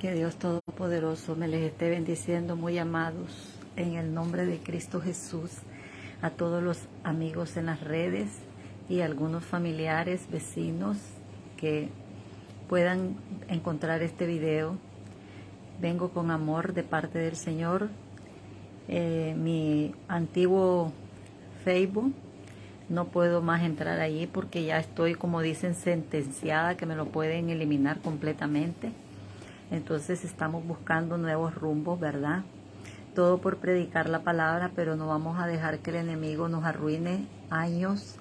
Que Dios Todopoderoso me les esté bendiciendo, muy amados, en el nombre de Cristo Jesús, a todos los amigos en las redes y algunos familiares, vecinos que puedan encontrar este video. Vengo con amor de parte del Señor. Mi antiguo Facebook, no puedo más entrar allí porque ya estoy, como dicen, sentenciada, que me lo pueden eliminar completamente. Entonces estamos buscando nuevos rumbos, ¿verdad? Todo por predicar la palabra, pero no vamos a dejar que el enemigo nos arruine años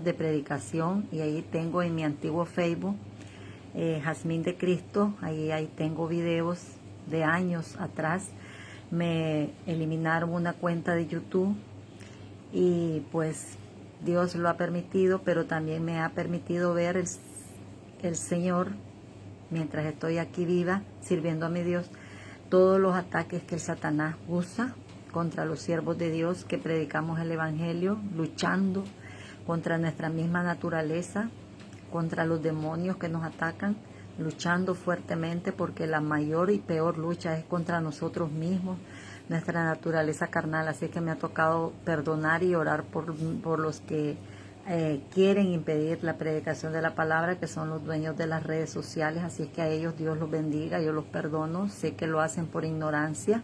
de predicación. Y ahí tengo en mi antiguo Facebook, Jazmín de Cristo, ahí tengo videos de años atrás. Me eliminaron una cuenta de YouTube y pues Dios lo ha permitido, pero también me ha permitido ver el Señor, mientras estoy aquí viva, sirviendo a mi Dios, todos los ataques que el Satanás usa contra los siervos de Dios que predicamos el Evangelio, luchando contra nuestra misma naturaleza, contra los demonios que nos atacan, luchando fuertemente, porque la mayor y peor lucha es contra nosotros mismos, nuestra naturaleza carnal. Así que me ha tocado perdonar y orar por los que quieren impedir la predicación de la palabra, que son los dueños de las redes sociales. Así que a ellos Dios los bendiga, yo los perdono. Sé que lo hacen por ignorancia,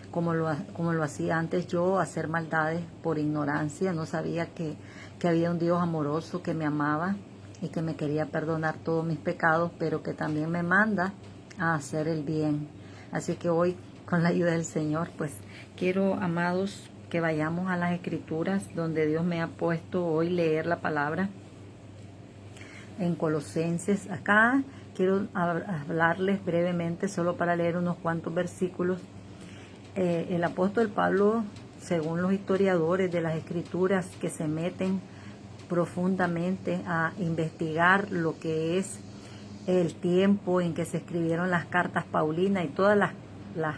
como lo hacía antes yo, hacer maldades por ignorancia. No sabía que había un Dios amoroso que me amaba y que me quería perdonar todos mis pecados, pero que también me manda a hacer el bien. Así que hoy, con la ayuda del Señor, pues quiero, amados, que vayamos a las Escrituras, donde Dios me ha puesto hoy leer la palabra en Colosenses. Acá quiero hablarles brevemente, solo para leer unos cuantos versículos. El apóstol Pablo, según los historiadores de las Escrituras, que se meten profundamente a investigar lo que es el tiempo en que se escribieron las cartas paulinas y todas las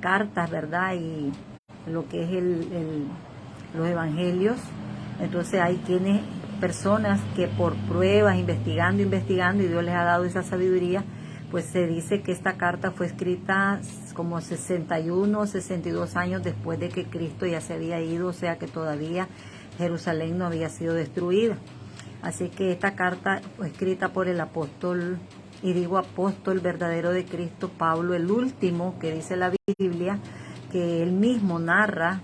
cartas, ¿verdad? Y lo que es los evangelios. Entonces hay personas que por pruebas, investigando, y Dios les ha dado esa sabiduría, pues se dice que esta carta fue escrita como 61 o 62 años después de que Cristo ya se había ido, o sea que todavía Jerusalén no había sido destruida. Así que esta carta fue escrita por el apóstol, y digo apóstol verdadero de Cristo, Pablo, el último, que dice la Biblia, que él mismo narra,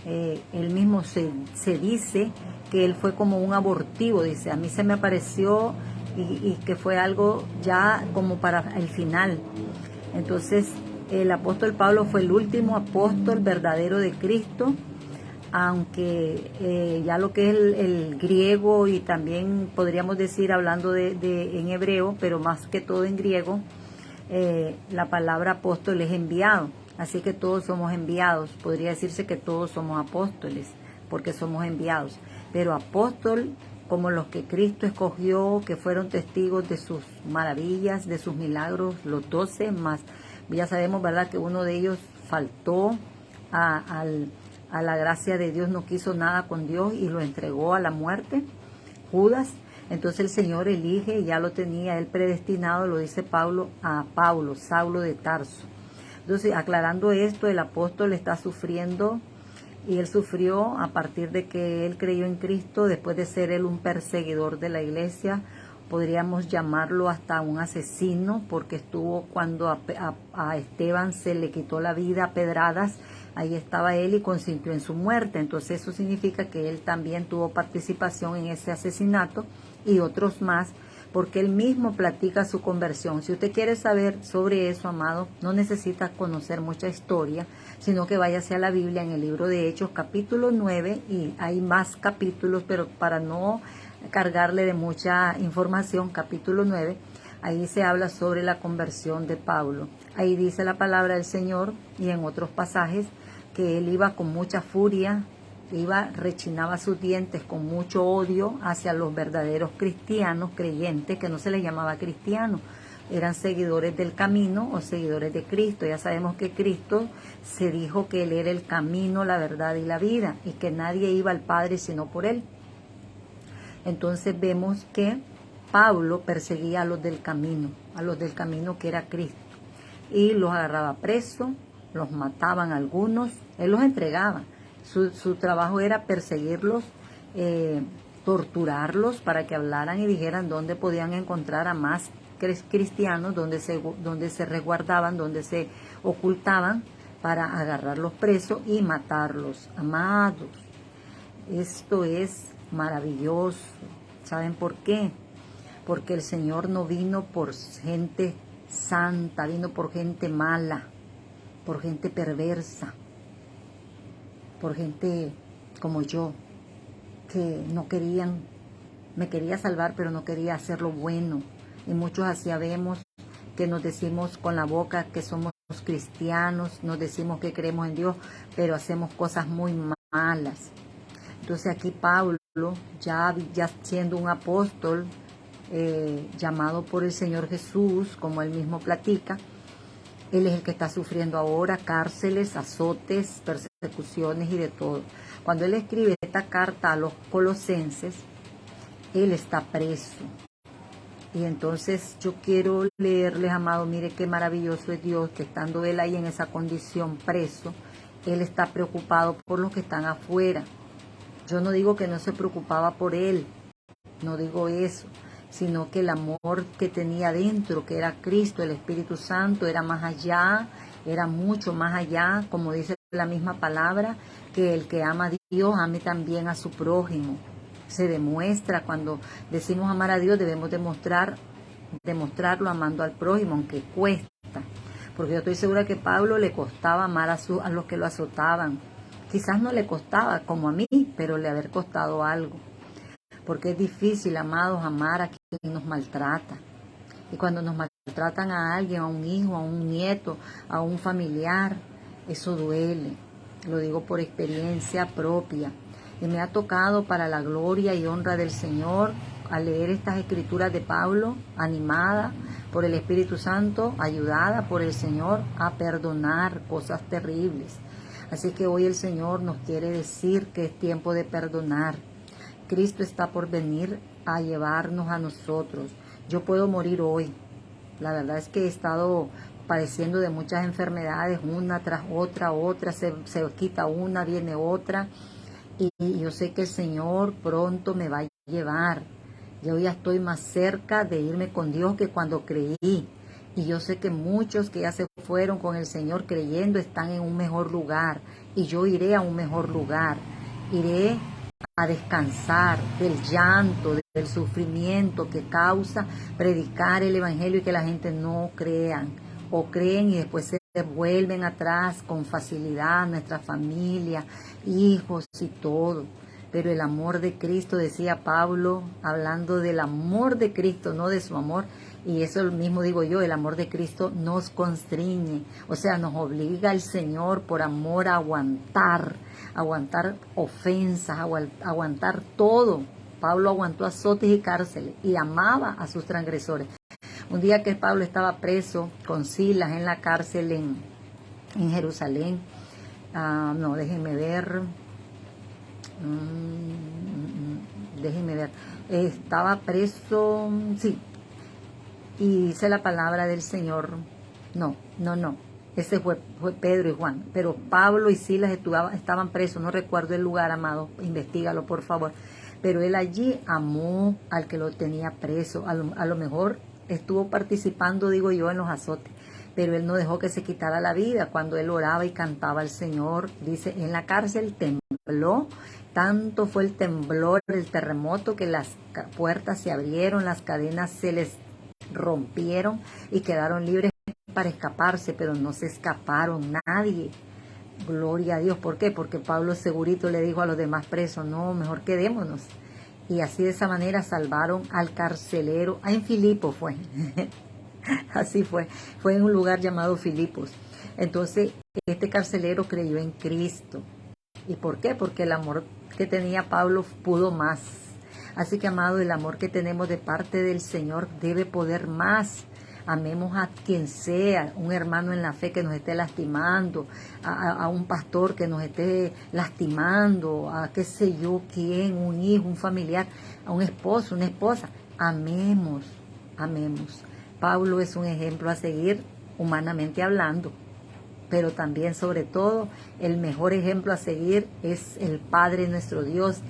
él mismo se dice que él fue como un abortivo, dice, a mí se me apareció y que fue algo ya como para el final. Entonces el apóstol Pablo fue el último apóstol verdadero de Cristo, aunque ya lo que es el griego, y también podríamos decir hablando en hebreo, pero más que todo en griego, la palabra apóstol es enviado. Así que todos somos enviados. Podría decirse que todos somos apóstoles, porque somos enviados. Pero apóstol, como los que Cristo escogió, que fueron testigos de sus maravillas, de sus milagros, los 12 más. Ya sabemos, ¿verdad?, que uno de ellos faltó a la gracia de Dios, no quiso nada con Dios y lo entregó a la muerte, Judas. Entonces el Señor elige, ya lo tenía él predestinado, lo dice Pablo, a Pablo, Saulo de Tarso. Entonces, aclarando esto, el apóstol está sufriendo, y él sufrió a partir de que él creyó en Cristo, después de ser él un perseguidor de la iglesia. Podríamos llamarlo hasta un asesino, porque estuvo cuando a Esteban se le quitó la vida a pedradas, ahí estaba él y consintió en su muerte. Entonces eso significa que él también tuvo participación en ese asesinato, y otros más, porque él mismo platica su conversión. Si usted quiere saber sobre eso, amado, no necesita conocer mucha historia, sino que váyase a la Biblia en el libro de Hechos, capítulo 9, y hay más capítulos, pero para no cargarle de mucha información, capítulo 9, ahí se habla sobre la conversión de Pablo. Ahí dice la palabra del Señor, y en otros pasajes, que él iba con mucha furia, rechinaba sus dientes con mucho odio hacia los verdaderos cristianos, creyentes, que no se les llamaba cristianos, eran seguidores del camino o seguidores de Cristo. Ya sabemos que Cristo se dijo que él era el camino, la verdad y la vida, y que nadie iba al Padre sino por él. Entonces vemos que Pablo perseguía a los del camino que era Cristo. y los agarraba presos, los mataban algunos, él los entregaba. Su trabajo era perseguirlos, torturarlos para que hablaran y dijeran dónde podían encontrar a más cristianos, dónde se resguardaban, dónde se ocultaban para agarrarlos presos y matarlos. Amados, esto es maravilloso. ¿Saben por qué? Porque el Señor no vino por gente santa, vino por gente mala, por gente perversa, por gente como yo, que no querían, me quería salvar, pero no quería hacer lo bueno. Y muchos así vemos que nos decimos con la boca que somos cristianos, nos decimos que creemos en Dios, pero hacemos cosas muy malas. Entonces aquí Pablo, ya siendo un apóstol, llamado por el Señor Jesús, como él mismo platica, él es el que está sufriendo ahora cárceles, azotes, persecuciones y de todo. Cuando él escribe esta carta a los colosenses, él está preso. Y entonces yo quiero leerles, amado, mire qué maravilloso es Dios, que estando él ahí en esa condición preso, él está preocupado por los que están afuera. Yo no digo que no se preocupaba por él, no digo eso, sino que el amor que tenía dentro, que era Cristo, el Espíritu Santo, era más allá, era mucho más allá, como dice la misma palabra, que el que ama a Dios ame también a su prójimo. Se demuestra cuando decimos amar a Dios, debemos demostrarlo amando al prójimo, aunque cuesta. Porque yo estoy segura que a Pablo le costaba amar a los que lo azotaban. Quizás no le costaba como a mí, pero le haber costado algo. Porque es difícil, amados, amar a quien nos maltrata. Y cuando nos maltratan a alguien, a un hijo, a un nieto, a un familiar, eso duele. Lo digo por experiencia propia. Y me ha tocado, para la gloria y honra del Señor, al leer estas escrituras de Pablo, animada por el Espíritu Santo, ayudada por el Señor, a perdonar cosas terribles. Así que hoy el Señor nos quiere decir que es tiempo de perdonar. Cristo está por venir a llevarnos a nosotros. Yo puedo morir hoy. La verdad es que he estado padeciendo de muchas enfermedades, una tras otra, se quita una, viene otra. Y yo sé que el Señor pronto me va a llevar. Yo ya estoy más cerca de irme con Dios que cuando creí. Y yo sé que muchos que ya se fueron con el Señor creyendo están en un mejor lugar. Y yo iré a un mejor lugar. Iré a descansar del llanto, del sufrimiento que causa predicar el Evangelio y que la gente no crean. O creen y después se vuelven atrás con facilidad, nuestra familia, hijos y todo. Pero el amor de Cristo, decía Pablo, hablando del amor de Cristo, no de su amor, y eso mismo digo yo, el amor de Cristo nos constriñe, o sea, nos obliga el Señor por amor a aguantar ofensas, aguantar todo. Pablo aguantó azotes y cárceles y amaba a sus transgresores. Un día que Pablo estaba preso con Silas en la cárcel en Jerusalén, no, déjenme ver, estaba preso, sí, y dice la palabra del Señor, no, ese fue Pedro y Juan, pero Pablo y Silas estaban presos, no recuerdo el lugar, amado, investígalo por favor, pero él allí amó al que lo tenía preso, a lo mejor estuvo participando, digo yo, en los azotes, pero él no dejó que se quitara la vida. Cuando él oraba y cantaba al Señor, dice, en la cárcel tembló, tanto fue el temblor, el terremoto, que las puertas se abrieron, las cadenas se les rompieron y quedaron libres para escaparse, pero no se escaparon nadie. Gloria a Dios. ¿Por qué? Porque Pablo segurito le dijo a los demás presos, no, mejor quedémonos. Y así de esa manera salvaron al carcelero. En Filipos fue. Así fue. Fue en un lugar llamado Filipos. Entonces, este carcelero creyó en Cristo. ¿Y por qué? Porque el amor que tenía Pablo pudo más. Así que, amado, el amor que tenemos de parte del Señor debe poder más. Amemos a quien sea, un hermano en la fe que nos esté lastimando, a un pastor que nos esté lastimando, a qué sé yo quién, un hijo, un familiar, a un esposo, una esposa. Amemos. Pablo es un ejemplo a seguir humanamente hablando. Pero también, sobre todo, el mejor ejemplo a seguir es el Padre nuestro Dios,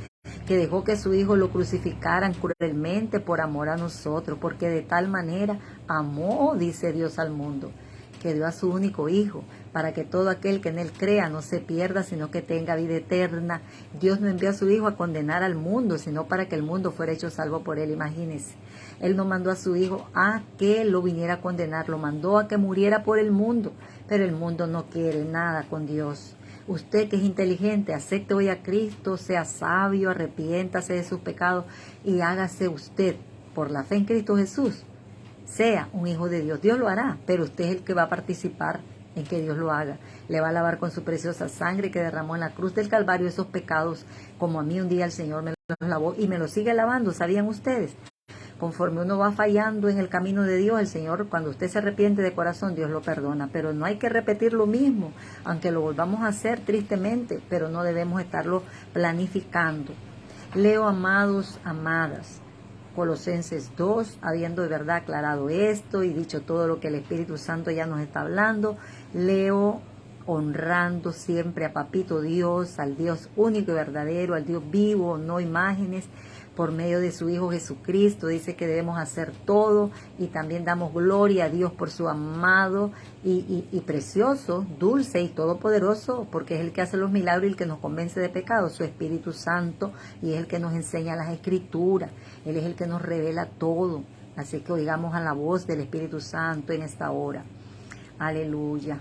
que dejó que su Hijo lo crucificaran cruelmente por amor a nosotros, porque de tal manera amó, dice Dios, al mundo, que dio a su único Hijo, para que todo aquel que en Él crea no se pierda, sino que tenga vida eterna. Dios no envió a su Hijo a condenar al mundo, sino para que el mundo fuera hecho salvo por Él. Imagínense, Él no mandó a su Hijo a que lo viniera a condenar, lo mandó a que muriera por el mundo, pero el mundo no quiere nada con Dios. Usted que es inteligente, acepte hoy a Cristo, sea sabio, arrepiéntase de sus pecados y hágase usted, por la fe en Cristo Jesús, sea un hijo de Dios. Dios lo hará, pero usted es el que va a participar en que Dios lo haga. Le va a lavar con su preciosa sangre que derramó en la cruz del Calvario esos pecados, como a mí un día el Señor me los lavó y me los sigue lavando. ¿Sabían ustedes? Conforme uno va fallando en el camino de Dios, el Señor, cuando usted se arrepiente de corazón, Dios lo perdona. Pero no hay que repetir lo mismo, aunque lo volvamos a hacer tristemente, pero no debemos estarlo planificando. Leo, amados, amadas, Colosenses 2, habiendo de verdad aclarado esto y dicho todo lo que el Espíritu Santo ya nos está hablando, leo honrando siempre a Papito Dios, al Dios único y verdadero, al Dios vivo, no imágenes, por medio de su Hijo Jesucristo. Dice que debemos hacer todo y también damos gloria a Dios por su amado y precioso, dulce y todopoderoso, porque es el que hace los milagros y el que nos convence de pecado, su Espíritu Santo, y es el que nos enseña las Escrituras. Él es el que nos revela todo. Así que oigamos a la voz del Espíritu Santo en esta hora. Aleluya.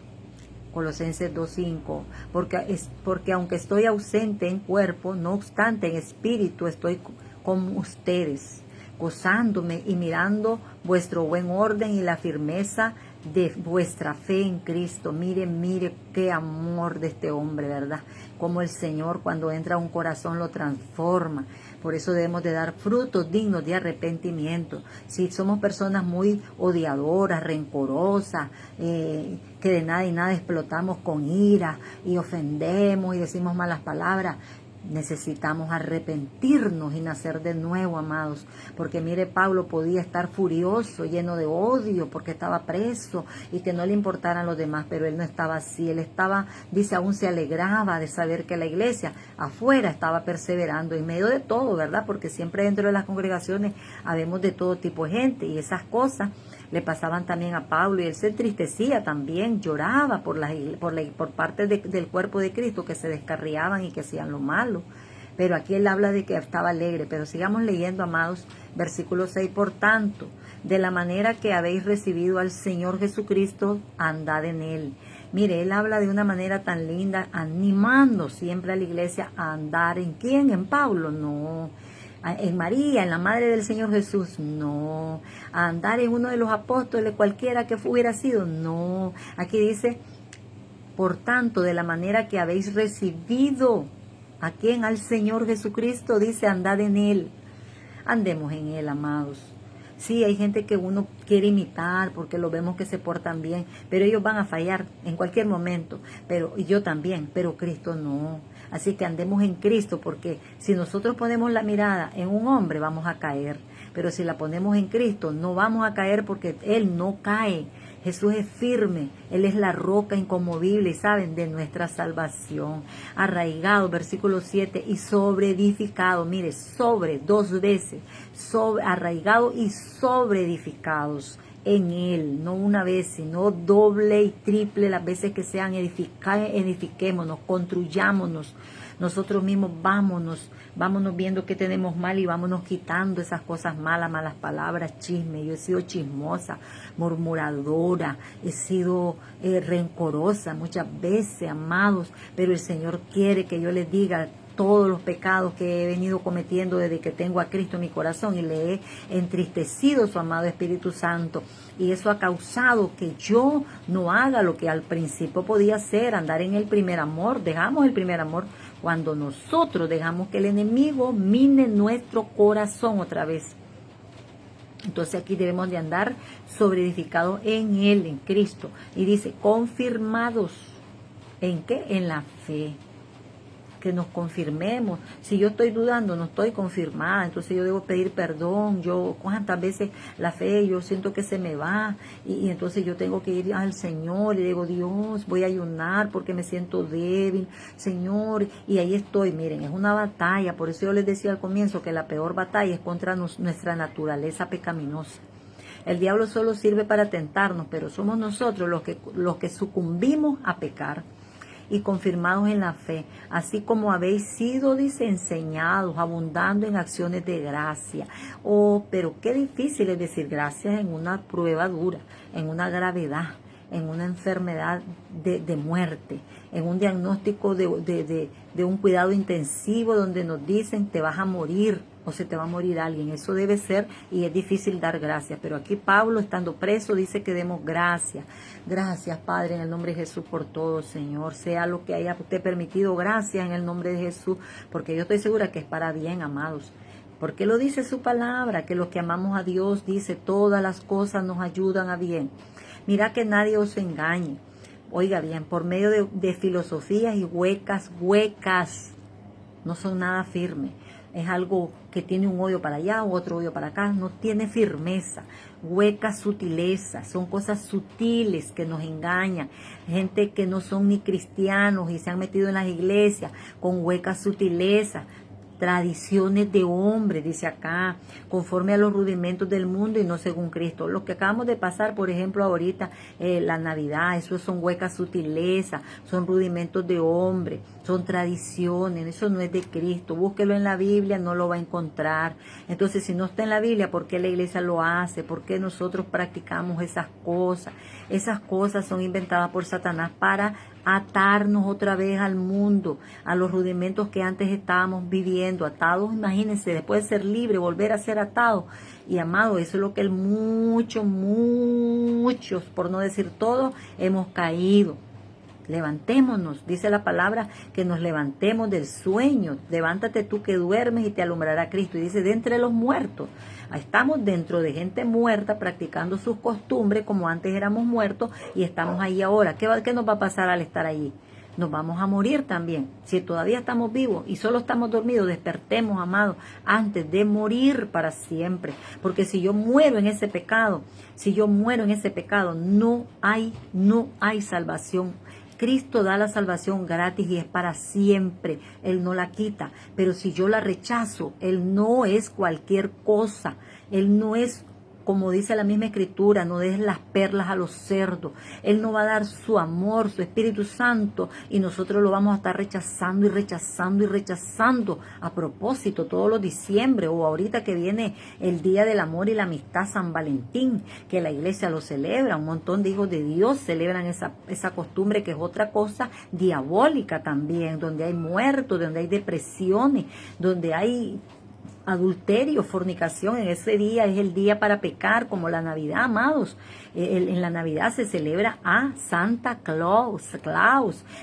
Colosenses 2:5, porque aunque estoy ausente en cuerpo, no obstante en espíritu estoy con ustedes, gozándome y mirando vuestro buen orden y la firmeza de vuestra fe en Cristo. Mire qué amor de este hombre, ¿verdad? Como el Señor cuando entra a un corazón lo transforma. Por eso debemos de dar frutos dignos de arrepentimiento. Si somos personas muy odiadoras, rencorosas, que de nada y nada explotamos con ira y ofendemos y decimos malas palabras, necesitamos arrepentirnos y nacer de nuevo, amados, porque mire, Pablo podía estar furioso, lleno de odio, porque estaba preso y que no le importaran los demás, pero él no estaba así. Él estaba, dice, aún se alegraba de saber que la iglesia afuera estaba perseverando en medio de todo, ¿verdad? Porque siempre dentro de las congregaciones habemos de todo tipo de gente y esas cosas le pasaban también a Pablo y él se entristecía también, lloraba por parte del cuerpo de Cristo que se descarriaban y que hacían lo malo. Pero aquí él habla de que estaba alegre. Pero sigamos leyendo, amados, versículo 6. Por tanto, de la manera que habéis recibido al Señor Jesucristo, andad en él. Mire, él habla de una manera tan linda, animando siempre a la iglesia a andar. ¿En quién? ¿En Pablo? No. En María, en la madre del Señor Jesús, no. A andar en uno de los apóstoles, cualquiera que hubiera sido, no. Aquí dice, por tanto, de la manera que habéis recibido, ¿a quién? Al Señor Jesucristo, dice, andad en él. Andemos en él, amados. Sí, hay gente que uno quiere imitar porque lo vemos que se portan bien, pero ellos van a fallar en cualquier momento, y yo también, pero Cristo no. Así que andemos en Cristo, porque si nosotros ponemos la mirada en un hombre vamos a caer, pero si la ponemos en Cristo no vamos a caer porque Él no cae. Jesús es firme, Él es la roca inconmovible, y saben, de nuestra salvación. Arraigado, versículo 7, y sobreedificado, mire, sobre, 2 veces, arraigado y sobreedificados en Él, no una vez, sino doble y triple las veces que sean. Edifiquémonos, construyámonos, nosotros mismos vámonos viendo que tenemos mal y vámonos quitando esas cosas malas palabras, chisme. Yo he sido chismosa, murmuradora, he sido rencorosa muchas veces, amados, pero el Señor quiere que yo les diga todos los pecados que he venido cometiendo desde que tengo a Cristo en mi corazón y le he entristecido su amado Espíritu Santo, y eso ha causado que yo no haga lo que al principio podía hacer, andar en el primer amor. Dejamos el primer amor cuando nosotros dejamos que el enemigo mine nuestro corazón otra vez. Entonces aquí debemos de andar sobreedificados en Él, en Cristo. Y dice, confirmados. ¿En qué? En la fe. que nos confirmemos. Si yo estoy dudando, no estoy confirmada, entonces yo debo pedir perdón. Yo, cuántas veces la fe, yo siento que se me va, y entonces yo tengo que ir al Señor y digo, Dios, voy a ayunar porque me siento débil, Señor, y ahí estoy. Miren, es una batalla. Por eso yo les decía al comienzo que la peor batalla es contra nuestra naturaleza pecaminosa. El diablo solo sirve para tentarnos, pero somos nosotros los que sucumbimos a pecar y confirmados en la fe, así como habéis sido, dice, enseñados, abundando en acciones de gracia. Oh, pero qué difícil es decir gracias en una prueba dura, en una gravedad, en una enfermedad de muerte, en un diagnóstico de un cuidado intensivo donde nos dicen te vas a morir o se te va a morir alguien. Eso debe ser, y es difícil dar gracias, pero aquí Pablo, estando preso, dice que demos gracias. Gracias, Padre, en el nombre de Jesús por todo, Señor, sea lo que haya usted permitido, gracias en el nombre de Jesús, porque yo estoy segura que es para bien, amados. Porque lo dice su palabra, que los que amamos a Dios, dice, todas las cosas nos ayudan a bien. Mira que nadie os engañe. Oiga bien, por medio de filosofías y huecas, no son nada firmes. Es algo que tiene un hoyo para allá u otro hoyo para acá, no tiene firmeza. Huecas sutilezas, son cosas sutiles que nos engañan. Gente que no son ni cristianos y se han metido en las iglesias con huecas sutilezas. Tradiciones de hombre, dice acá, conforme a los rudimentos del mundo y no según Cristo. Lo que acabamos de pasar, por ejemplo, ahorita, la Navidad, eso son huecas sutilezas, son rudimentos de hombre, son tradiciones, eso no es de Cristo. Búsquelo en la Biblia, no lo va a encontrar. Entonces, si no está en la Biblia, ¿por qué la iglesia lo hace? ¿Por qué nosotros practicamos esas cosas? Esas cosas son inventadas por Satanás para atarnos otra vez al mundo, a los rudimentos que antes estábamos viviendo, atados. Imagínense, después de ser libre, volver a ser atado. Y amado, eso es lo que muchos, por no decir todos, hemos caído. Levantémonos, dice la palabra, que nos levantemos del sueño. Levántate tú que duermes y te alumbrará Cristo. Y dice, de entre los muertos. Estamos dentro de gente muerta practicando sus costumbres como antes éramos muertos y estamos ahí ahora. ¿Qué nos va a pasar al estar allí? Nos vamos a morir también. Si todavía estamos vivos y solo estamos dormidos, despertemos, amados, antes de morir para siempre. Porque si yo muero en ese pecado, no hay salvación. Cristo da la salvación gratis y es para siempre. Él no la quita. Pero si yo la rechazo, Él no es cualquier cosa. Él no es, como dice la misma Escritura, no des las perlas a los cerdos. Él no va a dar su amor, su Espíritu Santo, y nosotros lo vamos a estar rechazando y rechazando y rechazando. A propósito, todos los diciembre o ahorita que viene el Día del Amor y la Amistad, San Valentín, que la iglesia lo celebra, un montón de hijos de Dios celebran esa costumbre que es otra cosa diabólica también, donde hay muertos, donde hay depresiones, donde hay adulterio, fornicación. En ese día es el día para pecar, como la Navidad, amados. En la Navidad se celebra a Santa Claus,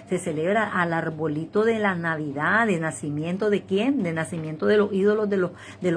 se celebra al arbolito de la Navidad, de nacimiento de quién, de nacimiento de los ídolos, de los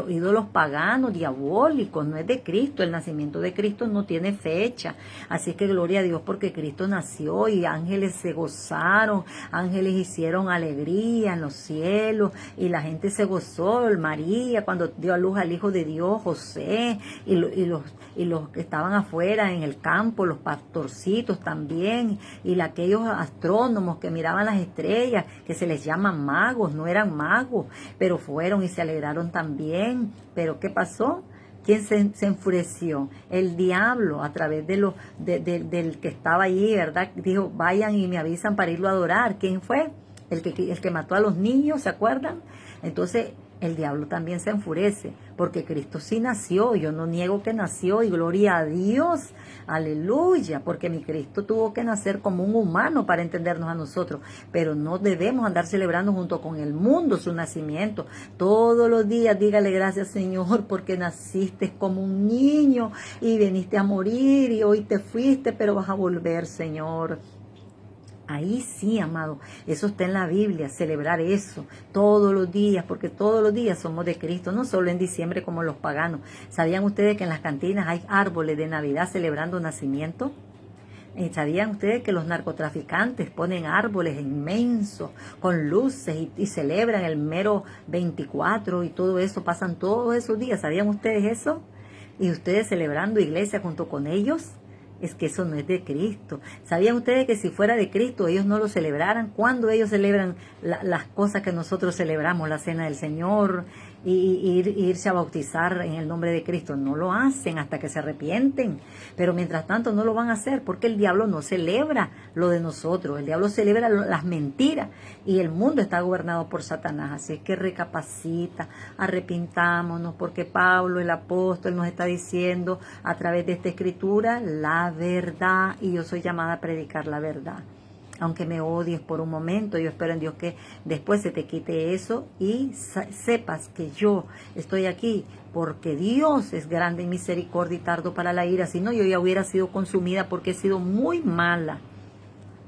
ídolos paganos, diabólicos. No es de Cristo. El nacimiento de Cristo no tiene fecha, así que gloria a Dios porque Cristo nació y ángeles se gozaron, ángeles hicieron alegría en los cielos y la gente se gozó. María cuando dio a luz al Hijo de Dios, José, y los que estaban afuera en el campo, los pastorcitos también, y aquellos astrónomos que miraban las estrellas, que se les llaman magos, no eran magos, pero fueron y se alegraron también. Pero ¿qué pasó? ¿Quién se enfureció? El diablo, a través del que estaba allí, ¿verdad? Dijo, vayan y me avisan para irlo a adorar. ¿Quién fue? El que mató a los niños, ¿se acuerdan? Entonces, el diablo también se enfurece, porque Cristo sí nació, yo no niego que nació, y gloria a Dios, aleluya, porque mi Cristo tuvo que nacer como un humano para entendernos a nosotros, pero no debemos andar celebrando junto con el mundo su nacimiento. Todos los días dígale gracias, Señor, porque naciste como un niño y viniste a morir y hoy te fuiste, pero vas a volver, Señor. Ahí sí, amado, eso está en la Biblia, celebrar eso todos los días, porque todos los días somos de Cristo, no solo en diciembre como los paganos. ¿Sabían ustedes que en las cantinas hay árboles de Navidad celebrando nacimiento? ¿Sabían ustedes que los narcotraficantes ponen árboles inmensos con luces y celebran el mero 24 y todo eso? Pasan todos esos días. ¿Sabían ustedes eso? Y ustedes celebrando iglesia junto con ellos. Es que eso no es de Cristo. ¿Sabían ustedes que si fuera de Cristo ellos no lo celebraran? ¿Cuándo ellos celebran las cosas que nosotros celebramos? La cena del Señor y irse a bautizar en el nombre de Cristo. No lo hacen hasta que se arrepienten. Pero mientras tanto no lo van a hacer porque el diablo no celebra lo de nosotros. El diablo celebra las mentiras y el mundo está gobernado por Satanás. Así que recapacita, arrepintámonos porque Pablo, el apóstol, nos está diciendo a través de esta escritura la verdad y yo soy llamada a predicar la verdad. Aunque me odies por un momento, yo espero en Dios que después se te quite eso y sepas que yo estoy aquí porque Dios es grande en misericordia y tardo para la ira. Si no, yo ya hubiera sido consumida porque he sido muy mala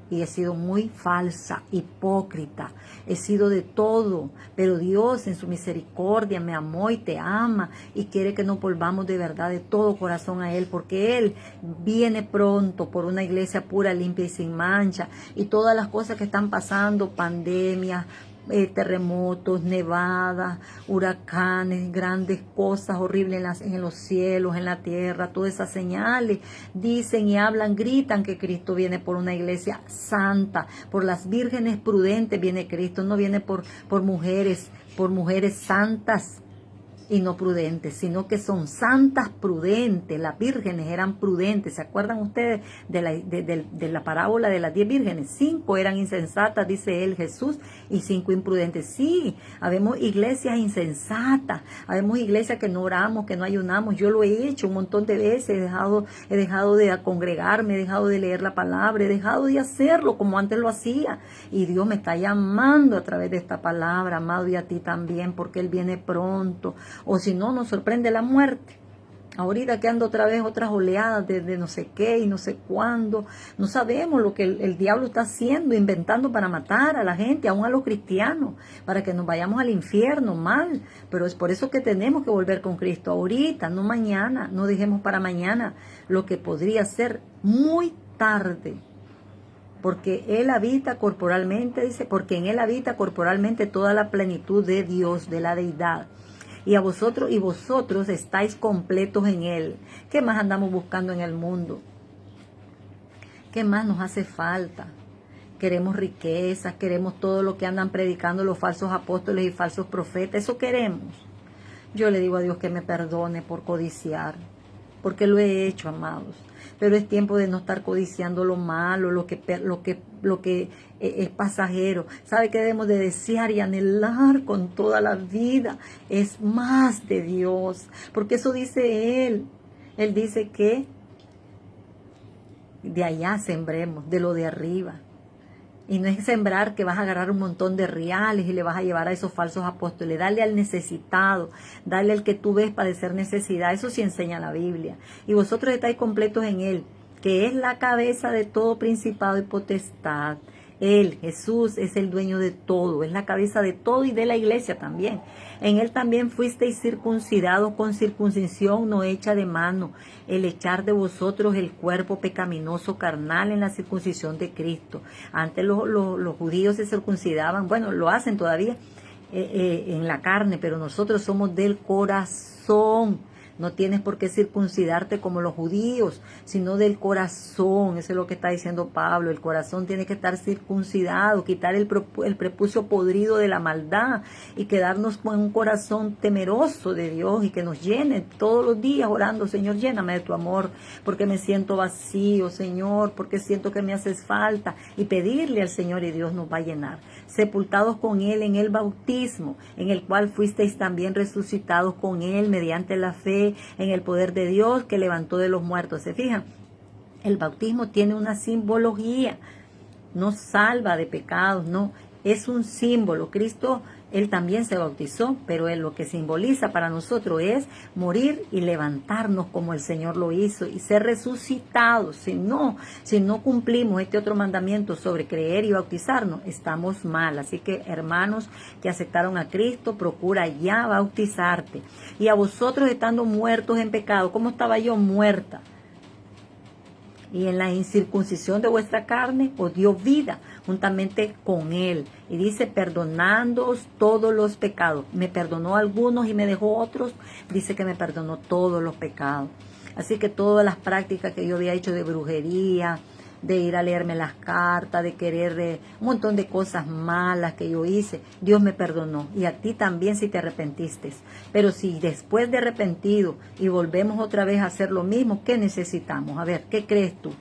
y he sido muy falsa, hipócrita. He sido de todo, pero Dios en su misericordia me amó y te ama y quiere que nos volvamos de verdad de todo corazón a Él, porque Él viene pronto por una iglesia pura, limpia y sin mancha. Y todas las cosas que están pasando, pandemias, terremotos, nevadas, huracanes, grandes cosas horribles en los cielos, en la tierra, todas esas señales dicen y hablan, gritan que Cristo viene por una iglesia santa, por las vírgenes prudentes viene Cristo, no viene por mujeres santas y no prudentes, sino que son santas prudentes. Las vírgenes eran prudentes. ¿Se acuerdan ustedes de la parábola de las 10 vírgenes? 5 eran insensatas, dice él, Jesús, y 5 imprudentes. Sí, habemos iglesias insensatas, habemos iglesias que no oramos, que no ayunamos. Yo lo he hecho un montón de veces, he dejado de congregarme, he dejado de leer la palabra, he dejado de hacerlo como antes lo hacía. Y Dios me está llamando a través de esta palabra, amado, y a ti también, porque Él viene pronto. O si no, nos sorprende la muerte. Ahorita que ando otra vez otras oleadas de no sé qué y no sé cuándo. No sabemos lo que el diablo está haciendo, inventando para matar a la gente, aún a los cristianos, para que nos vayamos al infierno mal. Pero es por eso que tenemos que volver con Cristo ahorita, no mañana. No dejemos para mañana lo que podría ser muy tarde. Porque Él habita corporalmente, dice, porque en Él habita corporalmente toda la plenitud de Dios, de la deidad. Y vosotros estáis completos en Él. ¿Qué más andamos buscando en el mundo? ¿Qué más nos hace falta? Queremos riquezas, queremos todo lo que andan predicando los falsos apóstoles y falsos profetas. Eso queremos. Yo le digo a Dios que me perdone por codiciar, porque lo he hecho, amados. Pero es tiempo de no estar codiciando lo malo, lo que es pasajero. ¿Sabe qué debemos de desear y anhelar con toda la vida? Es más de Dios, porque eso dice Él. Él dice que de allá sembremos, de lo de arriba. Y no es sembrar que vas a agarrar un montón de reales y le vas a llevar a esos falsos apóstoles. Dale al necesitado, dale al que tú ves padecer necesidad. Eso sí enseña la Biblia. Y vosotros estáis completos en Él, que es la cabeza de todo principado y potestad. Él, Jesús, es el dueño de todo, es la cabeza de todo y de la iglesia también. En Él también fuisteis circuncidados con circuncisión no hecha de mano, el echar de vosotros el cuerpo pecaminoso carnal en la circuncisión de Cristo. Antes los judíos se circuncidaban, bueno, lo hacen todavía en la carne, pero nosotros somos del corazón. No tienes por qué circuncidarte como los judíos, sino del corazón. Eso es lo que está diciendo Pablo. El corazón tiene que estar circuncidado, quitar el prepucio podrido de la maldad y quedarnos con un corazón temeroso de Dios y que nos llene todos los días orando, Señor, lléname de tu amor, porque me siento vacío, Señor, porque siento que me haces falta, y pedirle al Señor y Dios nos va a llenar. Sepultados con Él en el bautismo, en el cual fuisteis también resucitados con Él mediante la fe en el poder de Dios que levantó de los muertos. ¿Se fijan? El bautismo tiene una simbología, no salva de pecados, no, es un símbolo. Cristo, Él también se bautizó, pero Él lo que simboliza para nosotros es morir y levantarnos como el Señor lo hizo y ser resucitados. Si no cumplimos este otro mandamiento sobre creer y bautizarnos, estamos mal. Así que, hermanos que aceptaron a Cristo, procura ya bautizarte. Y a vosotros estando muertos en pecado, ¿cómo estaba yo muerta? y en la incircuncisión de vuestra carne os dio vida juntamente con Él. Y dice, perdonándoos todos los pecados. Me perdonó algunos y me dejó otros. Dice que me perdonó todos los pecados. Así que todas las prácticas que yo había hecho de brujería, de ir a leerme las cartas, de querer un montón de cosas malas que yo hice, Dios me perdonó. Y a ti también si te arrepentiste. Pero si después de arrepentido y volvemos otra vez a hacer lo mismo, ¿qué necesitamos? A ver, ¿qué crees tú?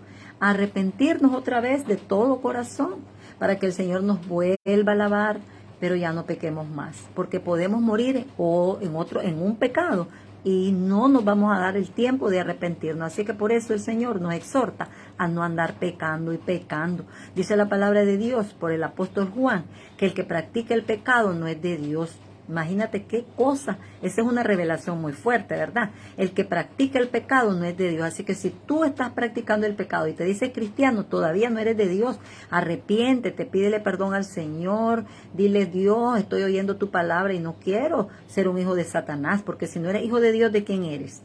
Arrepentirnos otra vez de todo corazón para que el Señor nos vuelva a lavar, pero ya no pequemos más. Porque podemos morir en un pecado y no nos vamos a dar el tiempo de arrepentirnos. Así que por eso el Señor nos exhorta a no andar pecando y pecando. Dice la palabra de Dios por el apóstol Juan, que el que practica el pecado no es de Dios. Imagínate qué cosa. Esa es una revelación muy fuerte, ¿verdad? El que practica el pecado no es de Dios. Así que si tú estás practicando el pecado y te dices cristiano, todavía no eres de Dios. Arrepiéntete, pídele perdón al Señor. Dile, Dios, estoy oyendo tu palabra y no quiero ser un hijo de Satanás. Porque si no eres hijo de Dios, ¿de quién eres?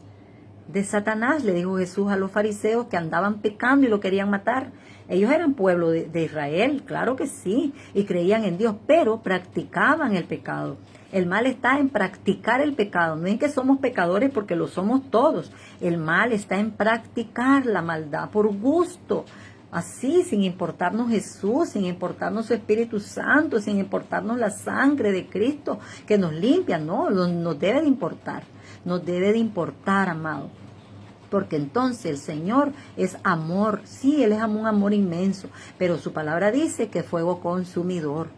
De Satanás, le dijo Jesús a los fariseos que andaban pecando y lo querían matar. Ellos eran pueblo de Israel, claro que sí, y creían en Dios, pero practicaban el pecado. El mal está en practicar el pecado, no en que somos pecadores porque lo somos todos. El mal está en practicar la maldad por gusto, así, sin importarnos Jesús, sin importarnos su Espíritu Santo, sin importarnos la sangre de Cristo que nos limpia. No, nos debe de importar, amado. Porque entonces el Señor es amor. Sí, Él es un amor inmenso, pero su palabra dice que es fuego consumidor.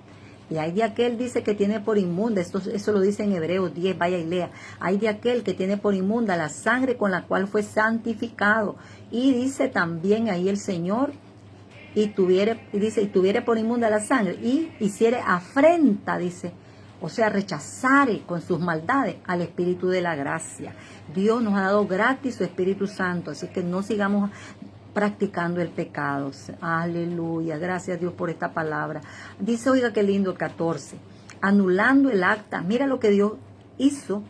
Y hay de aquel, dice, que tiene por inmunda, eso lo dice en Hebreos 10, vaya y lea. Hay de aquel que tiene por inmunda la sangre con la cual fue santificado. Y dice también ahí el Señor, y tuviere por inmunda la sangre, y hiciere afrenta, dice, o sea, rechazare con sus maldades al Espíritu de la gracia. Dios nos ha dado gratis su Espíritu Santo, así que no sigamos practicando el pecado. Aleluya, gracias Dios por esta palabra. Dice, oiga qué lindo el 14, anulando el acta. Mira lo que Dios hizo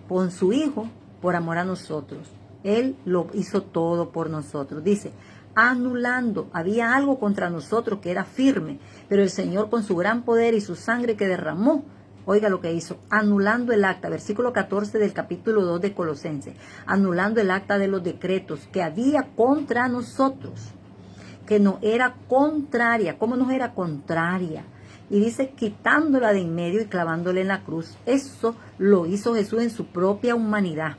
con su Hijo por amor a nosotros. Él lo hizo todo por nosotros. Dice, anulando, había algo contra nosotros que era firme, pero el Señor con su gran poder y su sangre que derramó, oiga lo que hizo, anulando el acta, versículo 14 del capítulo 2 de Colosenses, anulando el acta de los decretos que había contra nosotros, que no era contraria. ¿Cómo no era contraria? Y dice, quitándola de en medio y clavándola en la cruz. Eso lo hizo Jesús en su propia humanidad.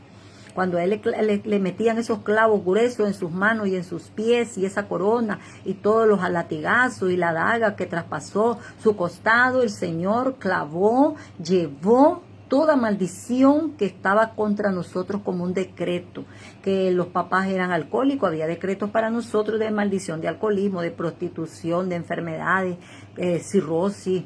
Cuando a él le metían esos clavos gruesos en sus manos y en sus pies y esa corona y todos los latigazos y la daga que traspasó su costado, el Señor clavó, llevó toda maldición que estaba contra nosotros como un decreto. Que los papás eran alcohólicos, había decretos para nosotros de maldición, de alcoholismo, de prostitución, de enfermedades, cirrosis,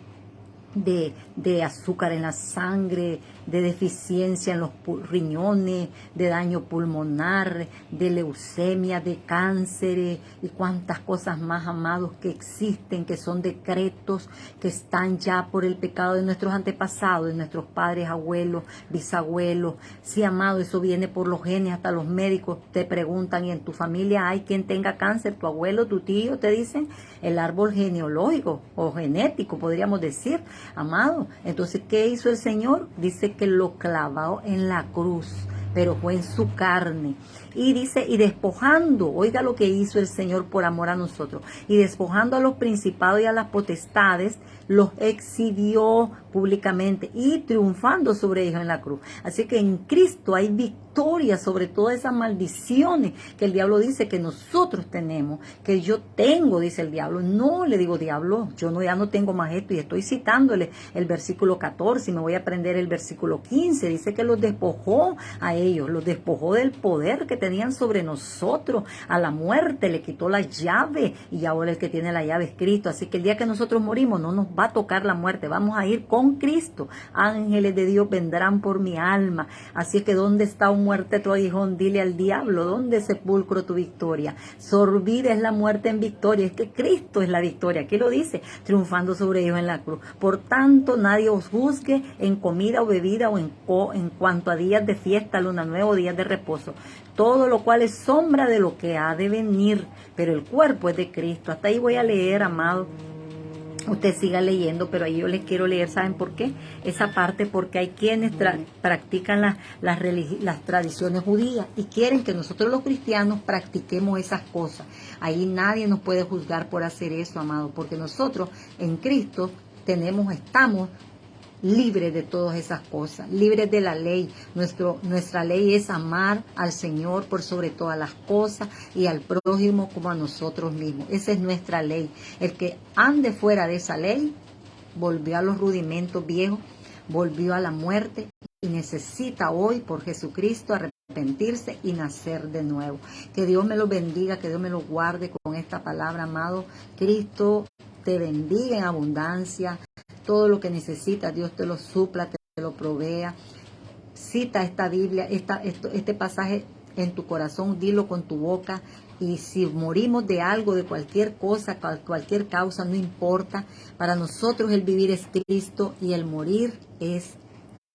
de azúcar en la sangre, de deficiencia en los riñones, de daño pulmonar, de leucemia, de cáncer y cuantas cosas más, amados, que existen, que son decretos que están ya por el pecado de nuestros antepasados, de nuestros padres, abuelos, bisabuelos. Sí, amado, eso viene por los genes, hasta los médicos te preguntan, ¿y en tu familia hay quien tenga cáncer? ¿Tu abuelo, tu tío? Te dicen el árbol genealógico o genético, podríamos decir, amado. Entonces, ¿qué hizo el Señor? Dice que lo clavó en la cruz, pero fue en su carne. Y dice, y despojando, oiga lo que hizo el Señor por amor a nosotros, y despojando a los principados y a las potestades, los exhibió públicamente y triunfando sobre ellos en la cruz. Así que en Cristo hay victoria sobre todas esas maldiciones que el diablo dice que nosotros tenemos, que yo tengo, dice el diablo. No, le digo, diablo, yo ya no tengo más esto, y estoy citándole el versículo 14 y me voy a aprender el versículo 15. Dice que los despojó a ellos, los despojó del poder que tenían sobre nosotros, a la muerte, le quitó la llave, y ahora el que tiene la llave es Cristo. Así que el día que nosotros morimos no nos va a tocar la muerte, vamos a ir con Cristo. Ángeles de Dios vendrán por mi alma. Así que ¿dónde está, oh muerte, tu aguijón? Dile al diablo, ¿dónde, sepulcro, tu victoria? Sorbida es la muerte en victoria. Es que Cristo es la victoria. Aquí lo dice, triunfando sobre ellos en la cruz. Por tanto, nadie os juzgue en comida o bebida o en cuanto a días de fiesta, luna nueva o días de reposo. Todo todo lo cual es sombra de lo que ha de venir, pero el cuerpo es de Cristo. Hasta ahí voy a leer, amado. Usted siga leyendo, pero ahí yo les quiero leer, ¿saben por qué? Esa parte, porque hay quienes practican las tradiciones judías y quieren que nosotros los cristianos practiquemos esas cosas. Ahí nadie nos puede juzgar por hacer eso, amado, porque nosotros en Cristo estamos libres de todas esas cosas, libres de la ley. Nuestra ley es amar al Señor por sobre todas las cosas y al prójimo como a nosotros mismos. Esa es nuestra ley. El que ande fuera de esa ley volvió a los rudimentos viejos, volvió a la muerte y necesita hoy por Jesucristo arrepentirse y nacer de nuevo. Que Dios me lo bendiga, que Dios me lo guarde con esta palabra, amado. Cristo te bendiga en abundancia. Todo lo que necesitas, Dios te lo supla, te lo provea. Cita esta Biblia, este pasaje en tu corazón, dilo con tu boca. Y si morimos de algo, de cualquier cosa, cualquier causa, no importa. Para nosotros el vivir es Cristo y el morir es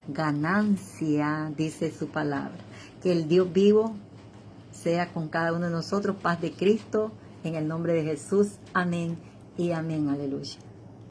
ganancia, dice su palabra. Que el Dios vivo sea con cada uno de nosotros. Paz de Cristo, en el nombre de Jesús. Amén y amén. Aleluya.